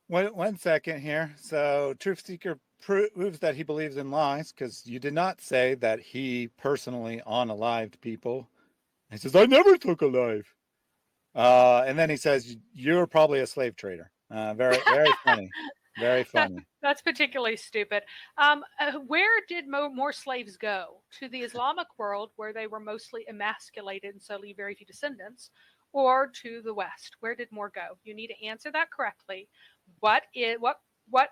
One second here. So, Truth Seeker proves that he believes in lies because you did not say that he personally unalived people. He says, I never took a life. And then he says, you're probably a slave trader. Very funny. Very funny. That's particularly stupid. Where did more slaves go? To the Islamic world, where they were mostly emasculated and so leave very few descendants, or to the West? Where did more go? You need to answer that correctly. What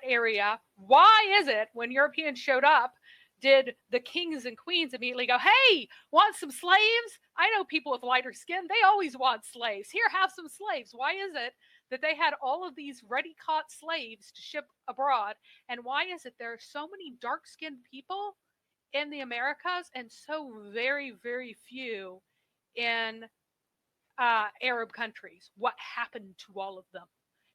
area? Why is it when Europeans showed up, did the kings and queens immediately go, "Hey, want some slaves? I know people with lighter skin. They always want slaves. Here, have some slaves." Why is it that they had all of these ready caught slaves to ship abroad? And why is it there are so many dark skinned people in the Americas and so very, very few in Arab countries? What happened to all of them?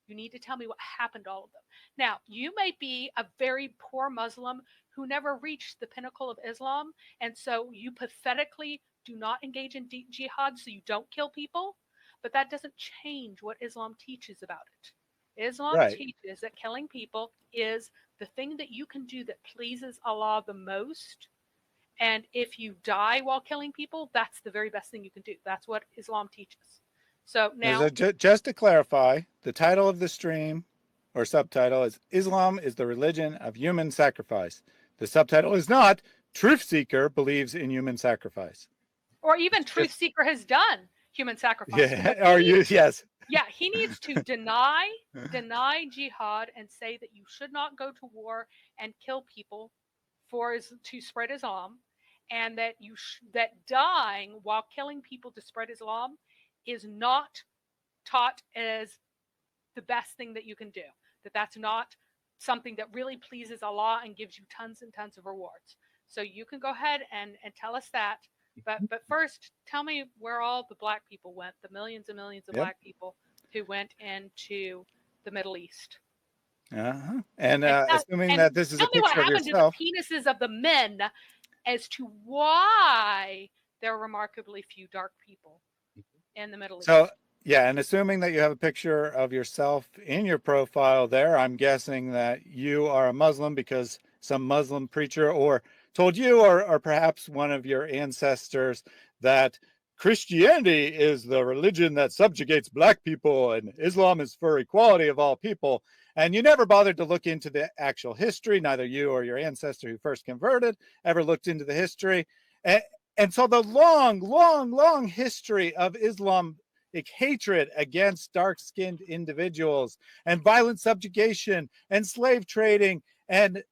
You need to tell me what happened to all of them. Now, you may be a very poor Muslim who never reached the pinnacle of Islam, and so you pathetically do not engage in jihad so you don't kill people, but that doesn't change what Islam teaches about it. Islam Right. teaches that killing people is the thing that you can do that pleases Allah the most. And if you die while killing people, that's the very best thing you can do. That's what Islam teaches. So now, Just to clarify, the title of the stream or subtitle is Islam is the religion of human sacrifice. The subtitle is not Truth Seeker believes in human sacrifice. or even It's Truth just, Seeker has done human sacrifice. yeah. What he Are you? needs, Yes. yeah, he needs to deny jihad and say that you should not go to war and kill people to spread Islam, and that that dying while killing people to spread Islam is not taught as the best thing that you can do. That's not something that really pleases Allah and gives you tons and tons of rewards. So you can go ahead and tell us that. But first, tell me where all the black people went, the millions and millions of Yep. black people who went into the Middle East. And And assuming that this is a tell me what picture of happened to the yourself. penises of the men as to why there are remarkably few dark people in the Middle So, East. yeah, and assuming that you have a picture of yourself in your profile there, I'm guessing that you are a Muslim because some Muslim preacher or told you, or perhaps one of your ancestors, that Christianity is the religion that subjugates black people and Islam is for equality of all people. And you never bothered to look into the actual history. Neither you or your ancestor who first converted ever looked into the history. And, and so the long history of Islam hatred against dark-skinned individuals and violent subjugation and slave trading and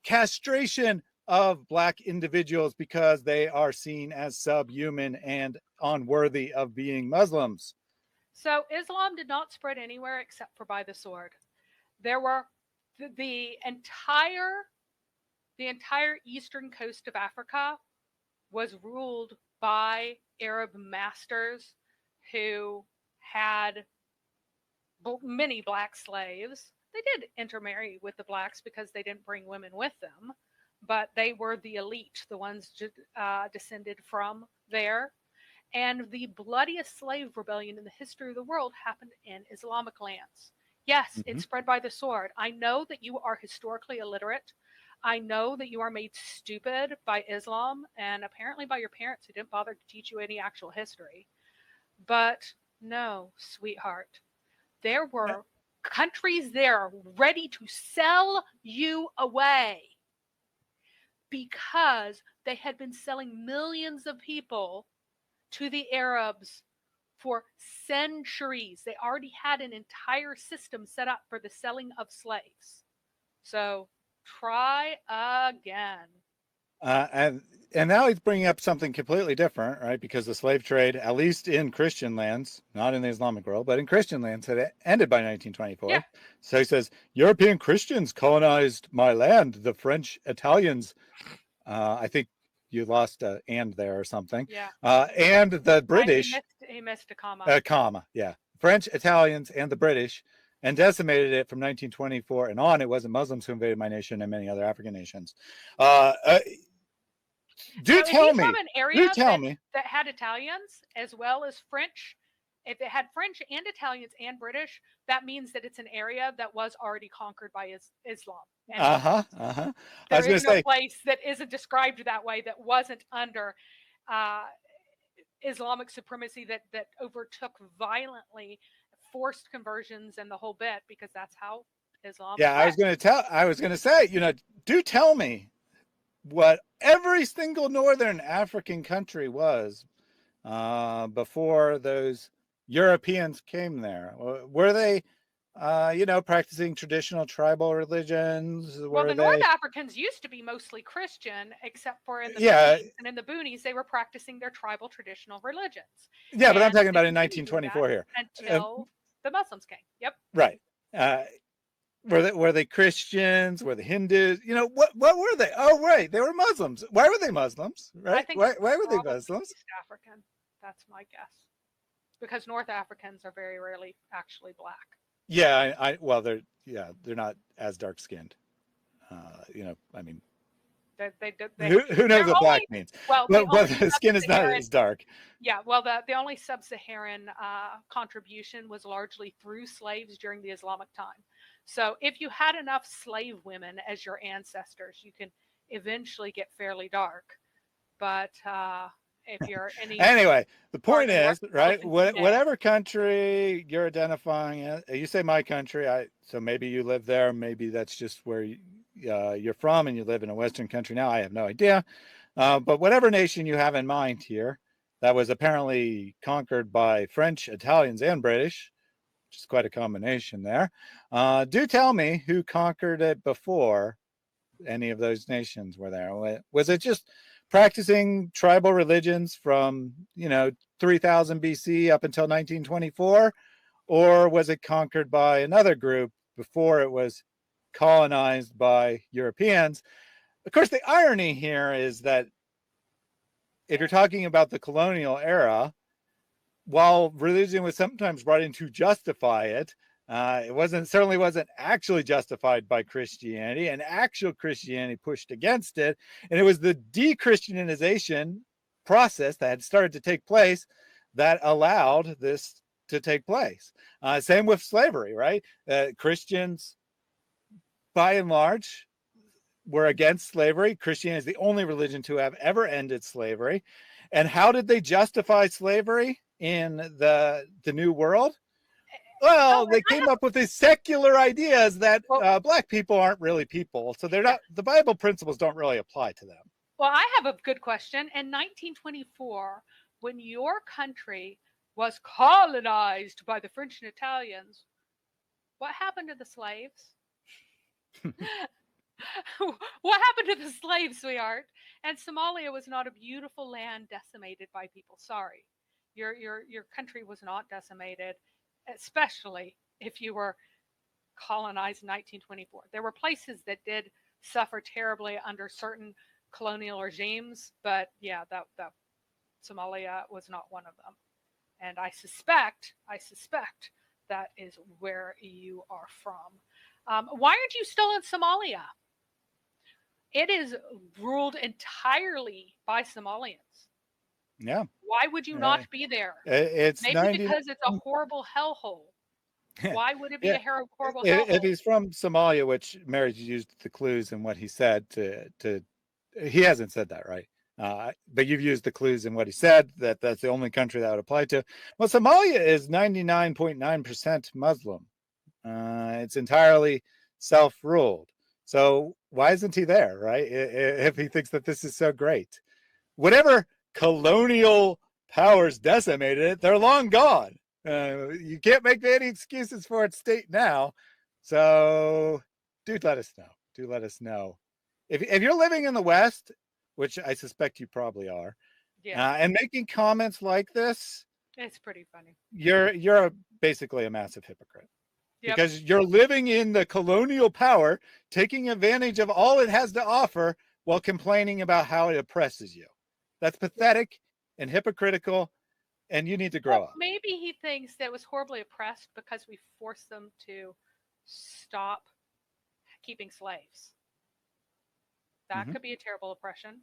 castration of black individuals because they are seen as subhuman and unworthy of being Muslims. So Islam did not spread anywhere except for by the sword. There were the, the entire the entire eastern coast of Africa was ruled by Arab masters who had many black slaves. They did intermarry with the blacks because they didn't bring women with them, but they were the elite, the ones descended from there. And the bloodiest slave rebellion in the history of the world happened in Islamic lands. Yes, it Mm-hmm. spread by the sword. I know that you are historically illiterate. I know that you are made stupid by Islam and apparently by your parents who didn't bother to teach you any actual history. But no, sweetheart, there were countries there ready to sell you away because they had been selling millions of people to the Arabs for centuries. They already had an entire system set up for the selling of slaves. So try again. Uh, and and now he's bringing up something completely different, right? Because the slave trade, at least in Christian lands, not in the Islamic world, but in Christian lands, had ended by Yeah. 1924. So he says European Christians colonized my land. The French, Italians, I think you lost a and there or something, Yeah. and the He British, missed a comma. comma, yeah, French, Italians, and the British, and decimated it from 1924 and on. It wasn't Muslims who invaded my nation and many other African nations. Uh, uh, do So is he tell from me, an do area tell me. that had Italians as well as French If it had French and Italians and British, that means that it's an area that was already conquered by Islam and Uh-huh. Muslims. Uh-huh. I was There going is to no say, place that isn't described that way that wasn't under uh, Islamic supremacy that overtook violently, forced conversions and the whole bit, because that's how Islam yeah, spread. I was going to say, do tell me what every single northern African country was before those Europeans came there. Were they, practicing traditional tribal religions? Well, Were the North they? Africans used to be mostly Christian, except for in the Yeah, Boonies. And in the Boonies, they were practicing their tribal traditional religions. yeah, but I'm And talking they about in continued doing that 1924 here. until the Muslims came. Yep. Right. Uh, were they Christians? Were they Hindus? What were they? Oh, right, they were Muslims. Why were they Muslims? I Right? think Why were they probably Muslims? East African. That's my guess. Because North Africans are very rarely actually black. Yeah, well, they're not as dark skinned. I mean, They who knows they're what black only means? well the But only the skin is not sub-Saharan as dark. yeah well the only sub-Saharan contribution was largely through slaves during the Islamic time. So if you had enough slave women as your ancestors, you can eventually get fairly dark. But if you're any Anyway, the part point of North is, right? African today, Whatever country you're identifying as, you say my country. So maybe you live there. Maybe that's just where you're from, and you live in a Western country now. I have no idea. But whatever nation you have in mind here, that was apparently conquered by French, Italians, and British, which is quite a combination there. Do tell me who conquered it before any of those nations were there. Was it just practicing tribal religions from 3000 BC up until 1924, or was it conquered by another group before it was colonized by Europeans? Of course, the irony here is that if you're talking about the colonial era, while religion was sometimes brought in to justify it, it certainly wasn't actually justified by Christianity, and actual Christianity pushed against it. And it was the de-Christianization process that had started to take place that allowed this to take place. Same with slavery, right? Christians, by and large, were against slavery. Christianity is the only religion to have ever ended slavery. And how did they justify slavery in the New World? oh, Well, and they came up with these secular ideas that well, black people aren't really people, so they're yeah. not. The Bible principles don't really apply to them. Well, I have a good question. In 1924, when your country was colonized by the French and Italians, what happened to the slaves? What happened to the slaves, sweetheart? And Somalia was not a beautiful land decimated by people. Sorry, your country was not decimated, especially if you were colonized in 1924. There were places that did suffer terribly under certain colonial regimes, but yeah, that Somalia was not one of them. And I suspect that is where you are from. Why aren't you still in Somalia? It is ruled entirely by Somalians. Yeah, Why would you not be there? it's Maybe 90. because it's a horrible hellhole. Why would it be Yeah, a horrible if hellhole? he's from Somalia, which Mary used the clues in what he said to he hasn't said that, right? But you've used the clues in what he said, that that's the only country that would apply to. Well, Somalia is 99.9% Muslim. It's entirely self-ruled. So why isn't he there, right? If he thinks that this is so great, whatever colonial powers decimated it, they're long gone. You can't make any excuses for its state now. So do let us know. Do let us know. If you're living in the West, which I suspect you probably are, Yes, and making comments like this, it's pretty funny. you're basically a massive hypocrite, Yep. because you're living in the colonial power, taking advantage of all it has to offer while complaining about how it oppresses you. That's pathetic and hypocritical, and you need to grow Well, up. maybe he thinks that it was horribly oppressed because we forced them to stop keeping slaves. That Mm-hmm. could be a terrible oppression.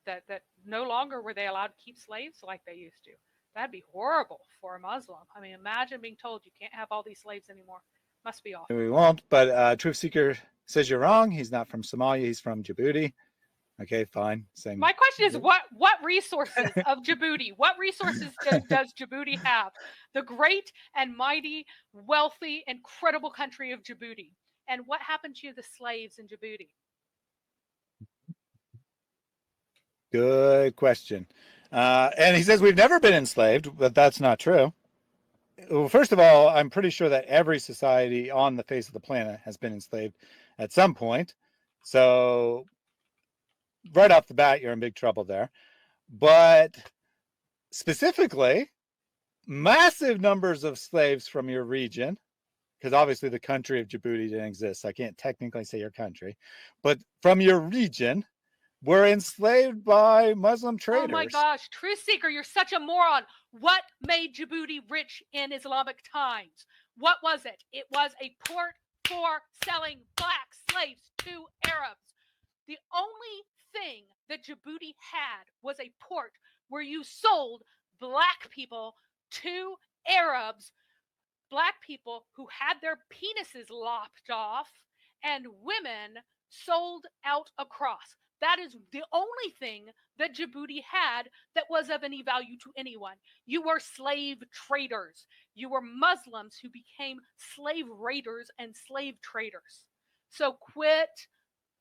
That no longer were they allowed to keep slaves like they used to. That'd be horrible for a Muslim. I mean, imagine being told you can't have all these slaves anymore. Must be awful. We won't, but Truth Seeker says you're wrong. He's not from Somalia. He's from Djibouti. Okay, fine. Same. My question is, what resources of Djibouti? What resources does Djibouti have? The great and mighty, wealthy, incredible country of Djibouti. And what happened to the slaves in Djibouti? Good question. And he says we've never been enslaved, but that's not true. Well, first of all, I'm pretty sure that every society on the face of the planet has been enslaved at some point. So right off the bat, you're in big trouble there. But specifically, massive numbers of slaves from your region, because obviously the country of Djibouti didn't exist. So I can't technically say your country, but from your region were enslaved by Muslim traders. Oh my gosh, Truth Seeker, you're such a moron. What made Djibouti rich in Islamic times? What was it? It was a port for selling black slaves to Arabs. The only thing that Djibouti had was a port where you sold black people to Arabs, black people who had their penises lopped off, and women sold out across. That is the only thing that Djibouti had that was of any value to anyone. You were slave traders. You were Muslims who became slave raiders and slave traders. So quit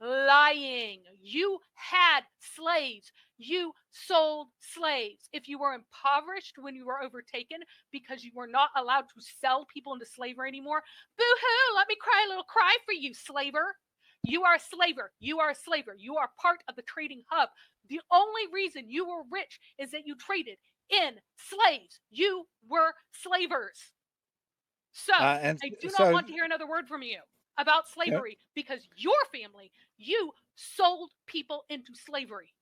lying. You had slaves. You sold slaves. If you were impoverished when you were overtaken because you were not allowed to sell people into slavery anymore, boo-hoo, let me cry a little cry for you, slaver. You are a slaver. You are a slaver. You are part of the trading hub. The only reason you were rich is that you traded in slaves. You were slavers. So I do not want to hear another word from you about slavery, because your family, you sold people into slavery.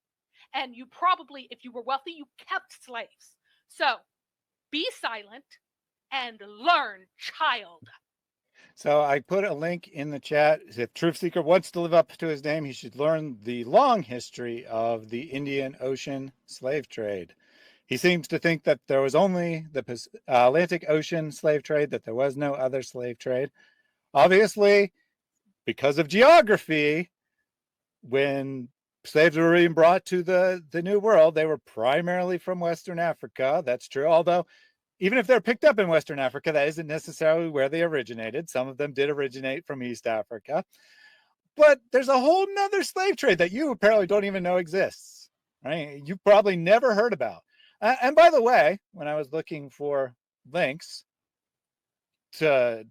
And you probably, if you were wealthy, you kept slaves. So be silent and learn, child. So I put a link in the chat. If Truth Seeker wants to live up to his name, he should learn the long history of the Indian Ocean slave trade. He seems to think that there was only the Atlantic Ocean slave trade, that there was no other slave trade. Obviously, because of geography, when slaves were being brought to the New World, they were primarily from Western Africa. That's true. Although, even if they're picked up in Western Africa, that isn't necessarily where they originated. Some of them did originate from East Africa. But there's a whole nother slave trade that you apparently don't even know exists, right? You probably never heard about. And by the way, when I was looking for links to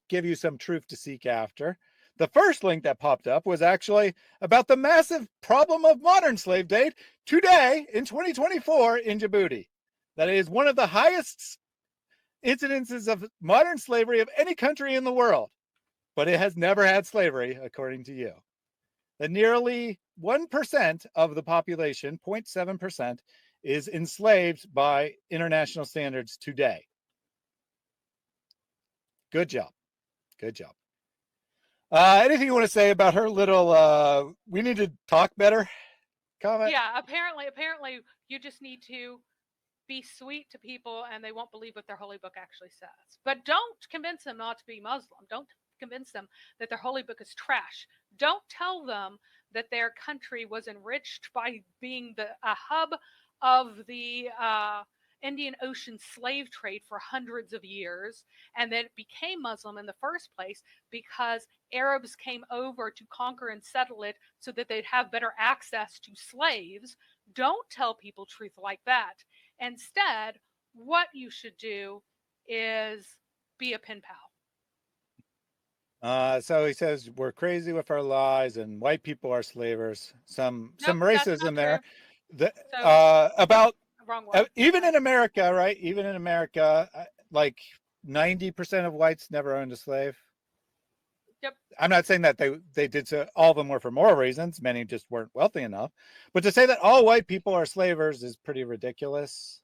give you some truth to seek after, the first link that popped up was actually about the massive problem of modern slave trade today in 2024 in Djibouti. That is one of the highest incidences of modern slavery of any country in the world, but it has never had slavery, according to you. That nearly 1% of the population, 0.7%, is enslaved by international standards today. Good job. Good job. Anything you want to say about her little, we need to talk better comment? Yeah, apparently you just need to be sweet to people and they won't believe what their holy book actually says. But don't convince them not to be Muslim. Don't convince them that their holy book is trash. Don't tell them that their country was enriched by being a hub of the Indian Ocean slave trade for hundreds of years, and that it became Muslim in the first place because Arabs came over to conquer and settle it so that they'd have better access to slaves. Don't tell people truth like that. Instead, what you should do is be a pen pal. So he says we're crazy with our lies and white people are slavers. Some racism there. About even in America, right? Even in America, like 90% of whites never owned a slave. Yep. I'm not saying that they did so. All of them were for moral reasons. Many just weren't wealthy enough. But to say that all white people are slavers is pretty ridiculous.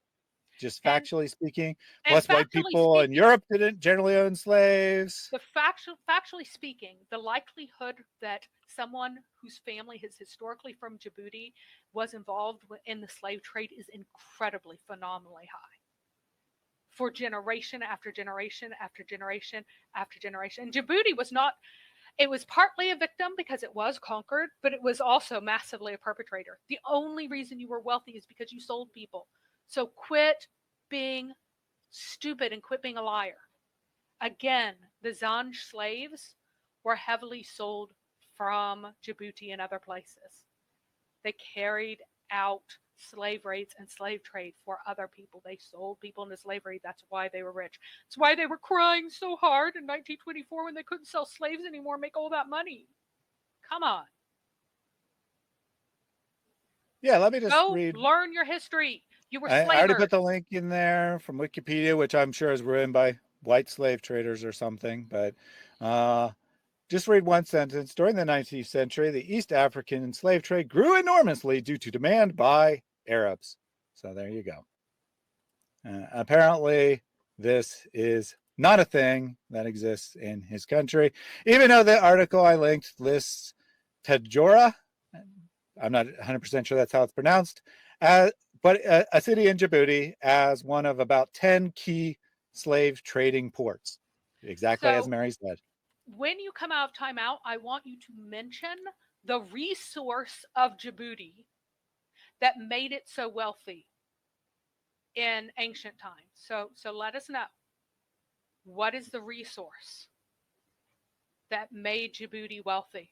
just And factually speaking. and Plus, white factually people in speaking, Europe didn't generally own slaves. factually speaking, the likelihood that someone whose family is historically from Djibouti was involved in the slave trade is incredibly phenomenally high for generation after generation after generation after generation. And Djibouti was not, it was partly a victim because it was conquered, but it was also massively a perpetrator. The only reason you were wealthy is because you sold people. So quit being stupid and quit being a liar. Again, the Zanj slaves were heavily sold from Djibouti and other places. They carried out slave rates and slave trade for other people. They sold people into slavery. That's why they were rich. That's why they were crying so hard in 1924 when they couldn't sell slaves anymore and make all that money. Come on. Yeah, let me just Go read. learn your history. You were I already put slavers. the link in there from Wikipedia, which I'm sure is written by white slave traders or something. But just read one sentence. During the 19th century, the East African slave trade grew enormously due to demand by Arabs. So there you go. Apparently, this is not a thing that exists in his country, even though the article I linked lists Tadjoura. I'm not 100% sure that's how it's pronounced, but a city in Djibouti as one of about 10 key slave trading ports, exactly as So Mary said. when you come out of timeout, I want you to mention the resource of Djibouti that made it so wealthy in ancient times. So let us know, what is the resource that made Djibouti wealthy?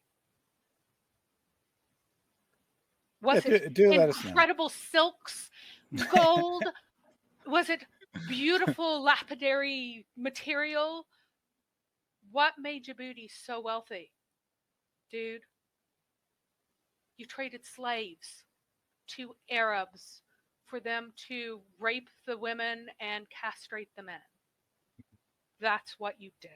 Yeah, Was it do let us know. incredible silks, gold? Was it beautiful lapidary material? What made Djibouti so wealthy? Dude, you traded slaves to Arabs for them to rape the women and castrate the men. That's what you did.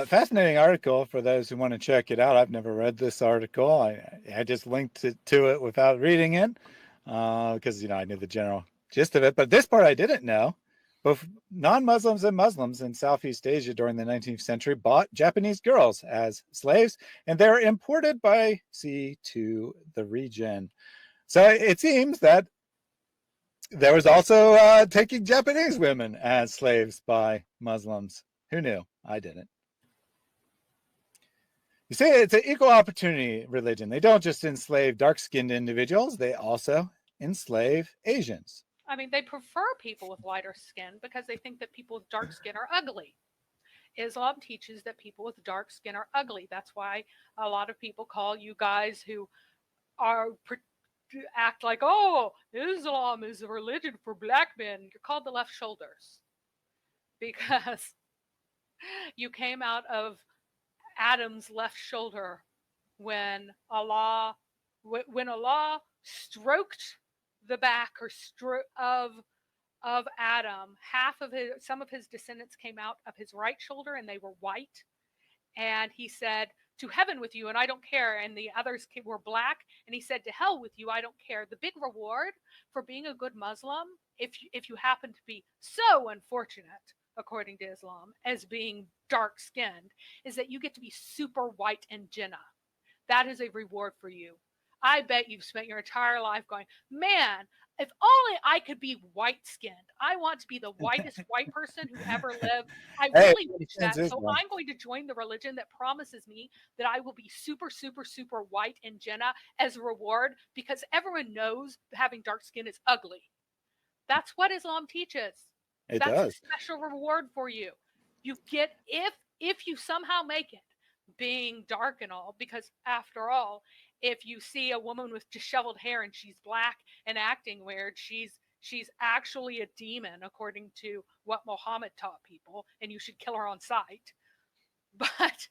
Fascinating article for those who want to check it out. I've never read this article. I just linked to it without reading it because I knew the general gist of it. But this part I didn't know. Both non-Muslims and Muslims in Southeast Asia during the 19th century bought Japanese girls as slaves, and they're imported by sea to the region. So it seems that there was also taking Japanese women as slaves by Muslims. Who knew? I didn't. You say it's an equal opportunity religion. They don't just enslave dark-skinned individuals, they also enslave Asians. I mean, they prefer people with lighter skin because they think that people with dark skin are ugly. Islam teaches that people with dark skin are ugly. That's why a lot of people call you guys who are act like, oh, Islam is a religion for black men. You're called the left shoulders because you came out of Adam's left shoulder when Allah stroked the back of Adam. Some of his descendants came out of his right shoulder and they were white, and he said, to heaven with you, and I don't care. And the others were black, and he said, to hell with you, I don't care. The big reward for being a good Muslim, if you happen to be so unfortunate, according to Islam, as being dark skinned, is that you get to be super white and Jinnah. That is a reward for you. I bet you've spent your entire life going, man, if only I could be white skinned. I want to be the whitest white person who ever lived. I Hey, really wish that. So I'm going to join the religion that promises me that I will be super, super, super white and Jinnah as a reward because everyone knows having dark skin is ugly. That's what Islam teaches. it That's a does. special reward for you. You get, if you somehow make it being dark and all, because after all, if you see a woman with disheveled hair and she's black and acting weird, she's actually a demon according to what Muhammad taught people, and you should kill her on sight. But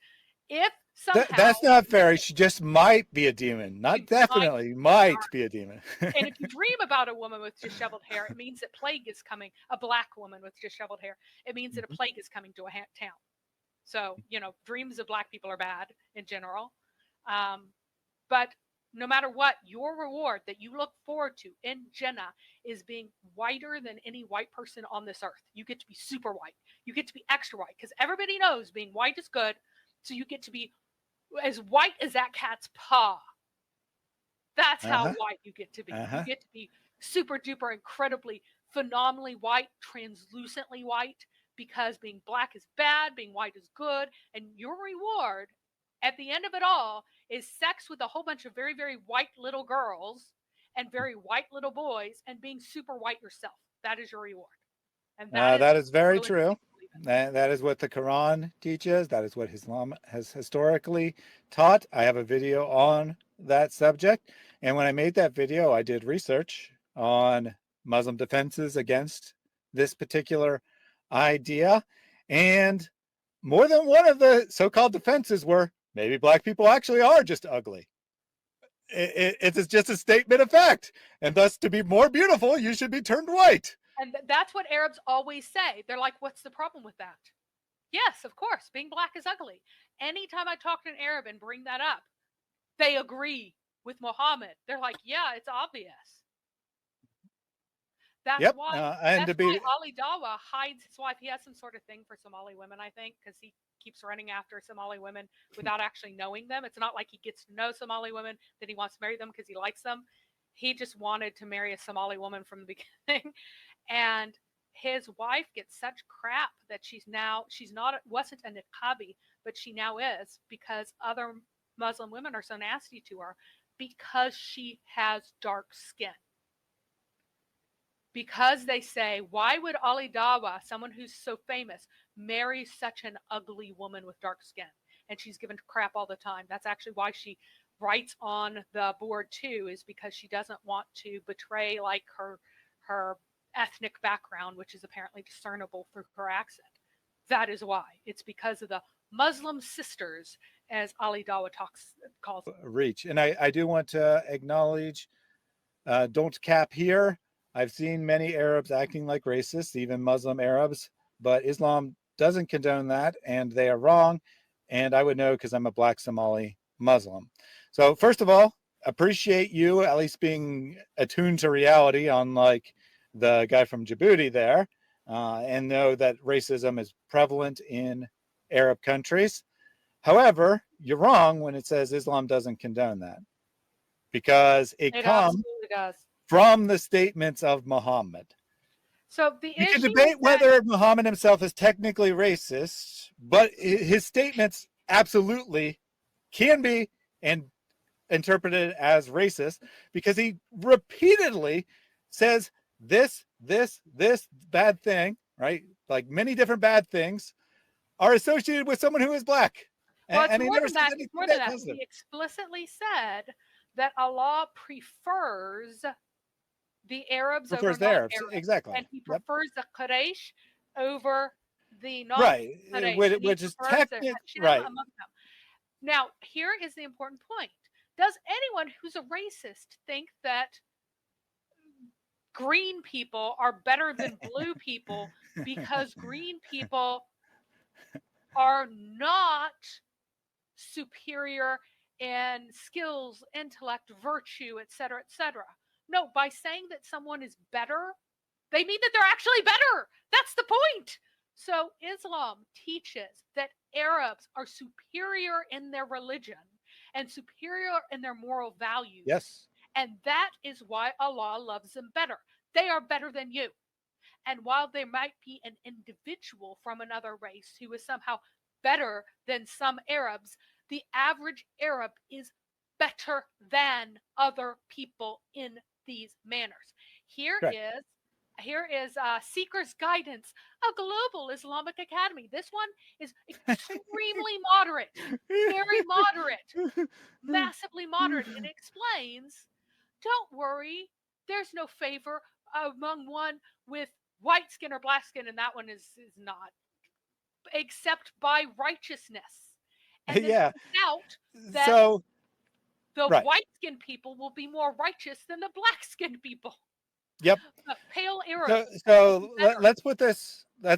if somehow, That's not fair. She just might be a demon. Not might, definitely, might be a demon. and if you dream about a woman with disheveled hair, it means that plague is coming. A black woman with disheveled hair, it means that a plague is coming to a town. So, dreams of black people are bad in general. But no matter what, your reward that you look forward to in Jannah is being whiter than any white person on this earth. You get to be super white. You get to be extra white because everybody knows being white is good. So you get to be as white as that cat's paw. That's how Uh-huh. white you get to be. You Uh-huh. get to be super duper incredibly phenomenally white, translucently white, because being black is bad, being white is good, and your reward at the end of it all is sex with a whole bunch of very, very white little girls and very white little boys and being super white yourself. That is your reward. And that is That is very religion true. you believe in. That is what the Quran teaches. That is what Islam has historically taught. I have a video on that subject. And when I made that video, I did research on Muslim defenses against this particular idea. And more than one of the so-called defenses were maybe black people actually are just ugly. It's just a statement of fact. And thus, to be more beautiful, you should be turned white. And that's what Arabs always say. They're like, what's the problem with that? Yes, of course, being black is ugly. Anytime I talk to an Arab and bring that up, they agree with Muhammad. They're like, yeah, it's obvious. That's Yep. why And that's to why be Ali Dawa hides his wife. He has some sort of thing for Somali women, I think, because he keeps running after Somali women without actually knowing them. It's not like he gets to know Somali women that he wants to marry them because he likes them. He just wanted to marry a Somali woman from the beginning. And his wife gets such crap that she's not wasn't a niqabi, but she now is because other Muslim women are so nasty to her because she has dark skin. Because they say, why would Ali Dawa, someone who's so famous, marry such an ugly woman with dark skin? And she's given crap all the time. That's actually why she writes on the board too, is because she doesn't want to betray like her ethnic background, which is apparently discernible through her accent. That is why. It's because of the Muslim sisters, as Ali Dawa calls them. reach. And I do want to acknowledge, don't cap here. I've seen many Arabs acting like racists, even Muslim Arabs, but Islam doesn't condone that, and they are wrong. And I would know because I'm a black Somali Muslim. So first of all, appreciate you at least being attuned to reality, unlike the guy from Djibouti there, and know that racism is prevalent in Arab countries. However, you're wrong when it says Islam doesn't condone that, because it It comes absolutely does. from the statements of Muhammad. So the You can issue debate is that whether Muhammad himself is technically racist, but his statements absolutely can be and interpreted as racist because he repeatedly says this bad thing, right? Like many different bad things are associated with someone who is black. well, it's And he more never than says that. anything It's more than that that. positive. He explicitly said that Allah prefers the Arabs over Refers to Arabs. non-Arabs, and Exactly. he Yep. prefers the Quraysh over the Right. non-Quraysh, and he Which is prefers the technical. Hashim Right. among them. Now, here is the important point. Does anyone who's a racist think that green people are better than blue people because green people are not superior in skills, intellect, virtue, etc., etc.? No, by saying that someone is better, they mean that they're actually better. That's the point. So Islam teaches that Arabs are superior in their religion and superior in their moral values. Yes. And that is why Allah loves them better. They are better than you. And while there might be an individual from another race who is somehow better than some Arabs, the average Arab is better than other people in these manners. Here Correct. is here is Seeker's Guidance, a global Islamic academy. This one is extremely moderate, very moderate, massively moderate. It explains, don't worry, there's no favor among one with white skin or black skin, and that one is not, except by righteousness. And then Yeah. points out that So the right. white skinned people will be more righteous than the black skinned people. Yep. Pale So, Arabs will be so better. let's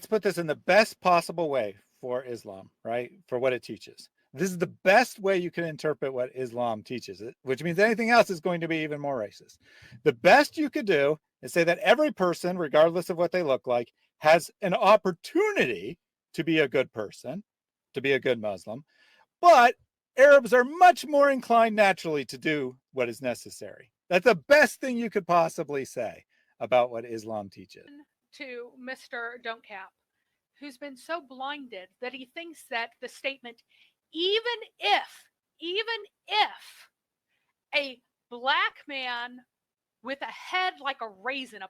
put this in the best possible way for Islam, right? For what it teaches. This is the best way you can interpret what Islam teaches it, which means anything else is going to be even more racist. The best you could do is say that every person, regardless of what they look like, has an opportunity to be a good person, to be a good Muslim, but Arabs are much more inclined naturally to do what is necessary. That's the best thing you could possibly say about what Islam teaches. To Mr. Don't Cap, who's been so blinded that he thinks that the statement, even if a black man with a head like a raisin,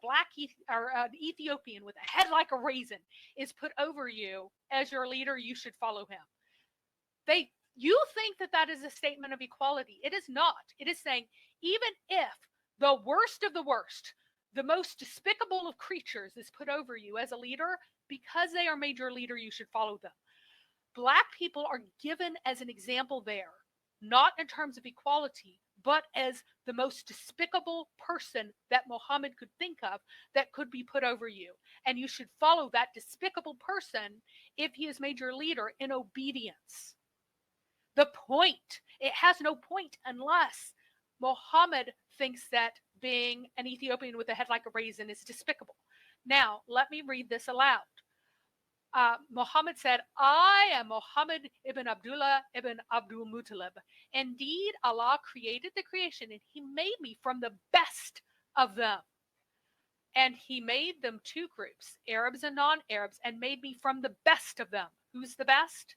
or an Ethiopian with a head like a raisin is put over you as your leader, you should follow him. You think that that is a statement of equality. It is not. It is saying, even if the worst of the worst, the most despicable of creatures is put over you as a leader, because they are made your leader, you should follow them. Black people are given as an example there, not in terms of equality, but as the most despicable person that Muhammad could think of that could be put over you. And you should follow that despicable person if he is made your leader in obedience. The point, it has no point unless Muhammad thinks that being an Ethiopian with a head like a raisin is despicable. Now, let me read this aloud. Muhammad said, I am Muhammad ibn Abdullah ibn Abdul Muttalib. Indeed, Allah created the creation and he made me from the best of them. And he made them two groups, Arabs and non-Arabs, and made me from the best of them. Who's the best?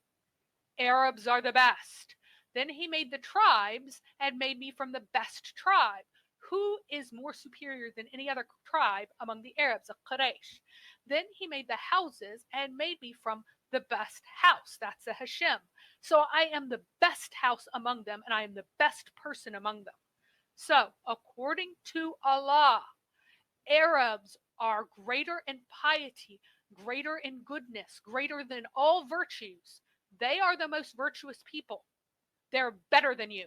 Arabs are the best. Then he made the tribes and made me from the best tribe. Who is more superior than any other tribe among the Arabs, of Quraysh? Then he made the houses and made me from the best house. That's a Hashem. So I am the best house among them, and I am the best person among them. So, according to Allah, Arabs are greater in piety, greater in goodness, greater than all virtues. They are the most virtuous people. They're better than you.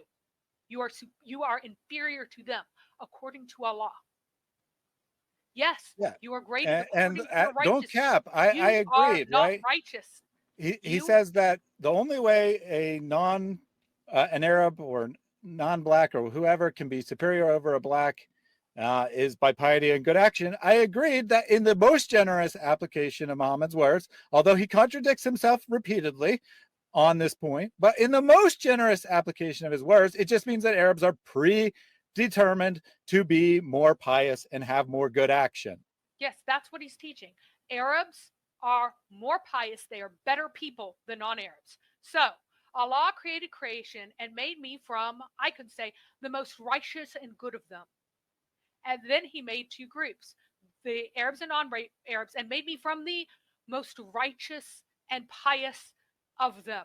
You are inferior to them, according to Allah. Yes, Yeah. you are greater And according to your don't righteousness. cap. I You are agreed, not right? righteous. He says that the only way an Arab or non-black or whoever can be superior over a black is by piety and good action. I agreed that in the most generous application of Muhammad's words, although he contradicts himself repeatedly on this point, but in the most generous application of his words, it just means that Arabs are predetermined to be more pious and have more good action. Yes, that's what he's teaching. Arabs are more pious. They are better people than non-Arabs. So Allah created creation and made me from, I could say, the most righteous and good of them. And then he made two groups, the Arabs and non-Arabs, and made me from the most righteous and pious of them.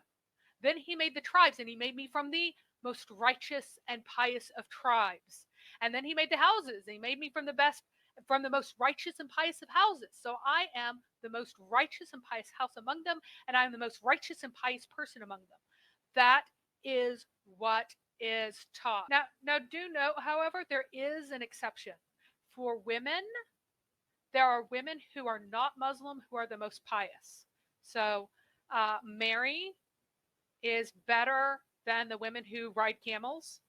Then he made the tribes, and he made me from the most righteous and pious of tribes. And then he made the houses, and he made me from the most righteous and pious of houses. So I am the most righteous and pious house among them, and I am the most righteous and pious person among them. That is what is taught. Now do note, however, there is an exception. For women, there are women who are not Muslim who are the most pious. So Mary is better than the women who ride camels,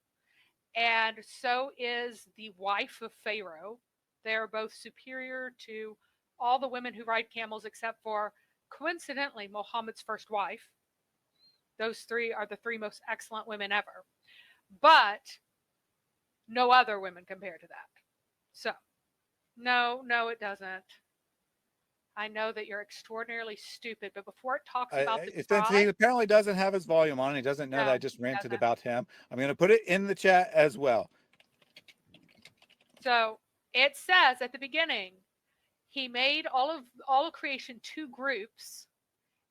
and so is the wife of Pharaoh. They are both superior to all the women who ride camels except for, coincidentally, Muhammad's first wife. Those three are the three most excellent women ever. But no other women compare to that. So, no, it doesn't. I know that you're extraordinarily stupid, but before it talks about the Since he tribe, apparently doesn't have his volume on, he doesn't know that I just ranted about him. I'm going to put it in the chat as well. So it says at the beginning, he made all of creation two groups,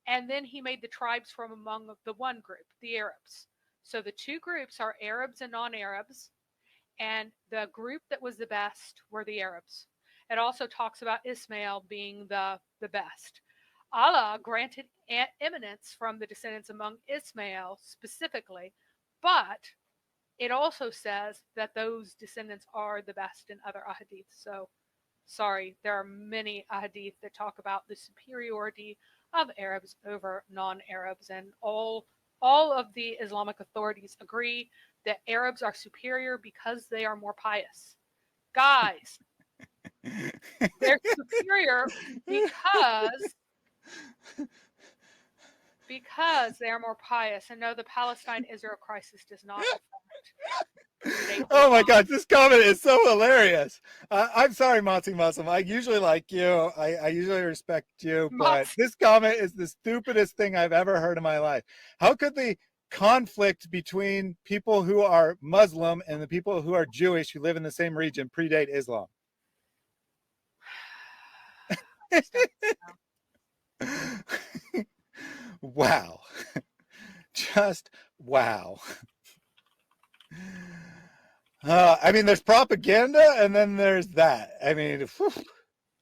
and then he made the tribes from among the one group, the Arabs. So the two groups are Arabs and non-Arabs, and the group that was the best were the Arabs. It also talks about Ismail being the best. Allah granted eminence from the descendants among Ismail specifically, but it also says that those descendants are the best in other ahadith. So, sorry, there are many ahadith that talk about the superiority of Arabs over non-Arabs, and all all of the Islamic authorities agree that Arabs are superior because they are more pious. Guys, they're superior because they are more pious. And no, the Palestine-Israel crisis does not affect. Oh my God, this comment is so hilarious. I'm sorry, Motzi Muslim. I usually like you. I usually respect you, but Motzi. this comment is the stupidest thing I've ever heard in my life. How could the conflict between people who are Muslim and the people who are Jewish who live in the same region predate Islam? Wow. Just wow. I mean, there's propaganda and then there's that. I mean, whew.